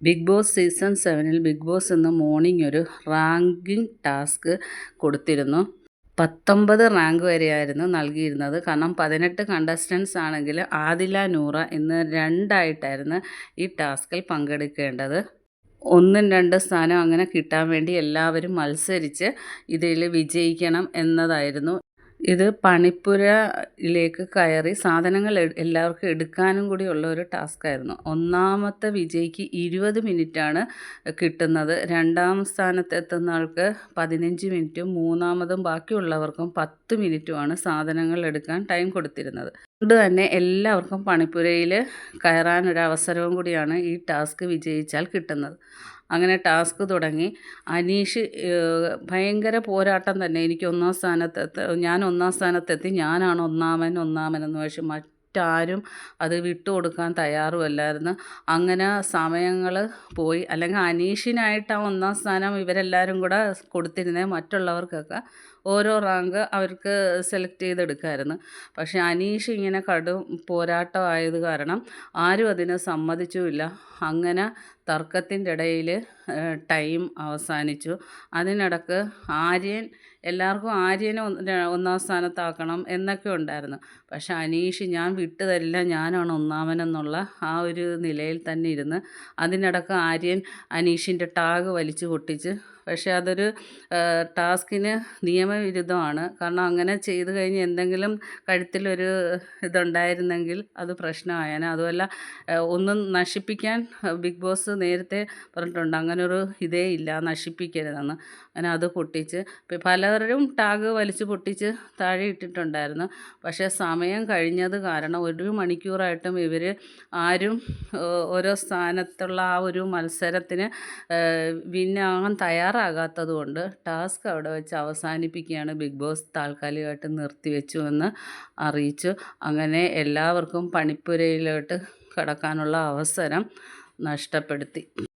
Big Boss season 7-ൽ Big Boss ഇന്ന് morning ഒരു റാങ്കിങ് ടാസ്ക് കൊടുത്തിരുന്നു. 19 റാങ്ക് വരെയായിരുന്നു നൽകിയിരുന്നത്. കാരണം 18 കണ്ടസ്റ്റൻസ് ആണെങ്കിൽ ആദില, നൂറ ഇന്ന് രണ്ടായിട്ടായിരുന്നു ഈ ടാസ്കിൽ പങ്കെടുക്കേണ്ടത്. 1, 2 സ്ഥാനം അങ്ങനെ കിട്ടാൻ വേണ്ടി എല്ലാവരും മത്സരിച്ച് ഇതിൽ വിജയിക്കണം എന്നതായിരുന്നു. ഇത് പണിപ്പുരയിലേക്ക് കയറി സാധനങ്ങൾ എല്ലാവർക്കും എടുക്കാനും കൂടി ഉള്ള ഒരു ടാസ്ക്കായിരുന്നു. ഒന്നാമത്തെ വിജയിക്ക് 20 മിനിറ്റാണ് കിട്ടുന്നത്. രണ്ടാം സ്ഥാനത്തെത്തുന്ന ആൾക്ക് 15 മിനിറ്റും മൂന്നാമതും ബാക്കിയുള്ളവർക്കും 10 മിനിറ്റുമാണ് സാധനങ്ങൾ എടുക്കാൻ ടൈം കൊടുത്തിരുന്നത്. അതുകൊണ്ട് തന്നെ എല്ലാവർക്കും പണിപ്പുരയിൽ കയറാനൊരവസരവും കൂടിയാണ് ഈ ടാസ്ക് വിജയിച്ചാൽ കിട്ടുന്നത്. അങ്ങനെ ടാസ്ക് തുടങ്ങി. അനീഷ് ഭയങ്കര പോരാട്ടം തന്നെ. ഞാൻ ഒന്നാം സ്ഥാനത്തെത്തി, ഞാനാണ് ഒന്നാമനെന്ന് പക്ഷെ മറ്റാരും അത് വിട്ടുകൊടുക്കാൻ തയ്യാറുമല്ലായിരുന്നു. അങ്ങനെ സമയങ്ങൾ പോയി. അല്ലെങ്കിൽ അനീഷിനായിട്ട് ആ ഒന്നാം സ്ഥാനം ഇവരെല്ലാവരും കൂടെ കൊടുത്തിരുന്നത് മറ്റുള്ളവർക്കൊക്കെ ഓരോ റാങ്ക് അവർക്ക് സെലക്ട് ചെയ്തെടുക്കാമായിരുന്നു. പക്ഷേ അനീഷ് ഇങ്ങനെ കടും പോരാട്ടമായത് കാരണം ആരും അതിന് സമ്മതിച്ചുമില്ല. അങ്ങനെ തർക്കത്തിൻ്റെ ഇടയിൽ ടൈം അവസാനിച്ചു. അതിനിടക്ക് എല്ലാവർക്കും ആര്യനെ ഒന്നാം സ്ഥാനത്താക്കണം എന്നൊക്കെ ഉണ്ടായിരുന്നു. പക്ഷെ അനീഷ് ഞാൻ വിട്ടു തരില്ല, ഞാനാണ് ഒന്നാമനെന്നുള്ള ആ ഒരു നിലയിൽ തന്നെ ഇരുന്ന്. അതിനിടക്ക് ആര്യൻ അനീഷിൻ്റെ ടാഗ് വലിച്ചു പൊട്ടിച്ച്. പക്ഷേ അതൊരു ടാസ്കിന് നിയമവിരുദ്ധമാണ്. കാരണം അങ്ങനെ ചെയ്തു കഴിഞ്ഞ് എന്തെങ്കിലും കഴുത്തിലൊരു ഇതുണ്ടായിരുന്നെങ്കിൽ അത് പ്രശ്നമായേനെ. അതുമല്ല, ഒന്നും നശിപ്പിക്കാൻ ബിഗ് ബോസ് നേരത്തെ പറഞ്ഞിട്ടുണ്ട്, അങ്ങനൊരു ഇതേ ഇല്ല, നശിപ്പിക്കരുതെന്ന്. അങ്ങനെ അത് പൊട്ടിച്ച് പലരും ടാഗ് വലിച്ചു പൊട്ടിച്ച് താഴെ ഇട്ടിട്ടുണ്ടായിരുന്നു. പക്ഷേ സമയം കഴിഞ്ഞത് കാരണം 1 മണിക്കൂറായിട്ടും ഇവർ ആരും ഓരോ സ്ഥാനത്തുള്ള ആ ഒരു മത്സരത്തിന് വിന്നാകാൻ തയ്യാറാകാത്തത് കൊണ്ട് ടാസ്ക് അവിടെ വെച്ച് അവസാനിപ്പിക്കുകയാണ്. ബിഗ് ബോസ് താൽക്കാലികമായിട്ട് നിർത്തിവെച്ചു എന്ന് അറിയിച്ചു. അങ്ങനെ എല്ലാവർക്കും പണിപ്പുരയിലോട്ട് കടക്കാനുള്ള അവസരം നഷ്ടപ്പെടുത്തി.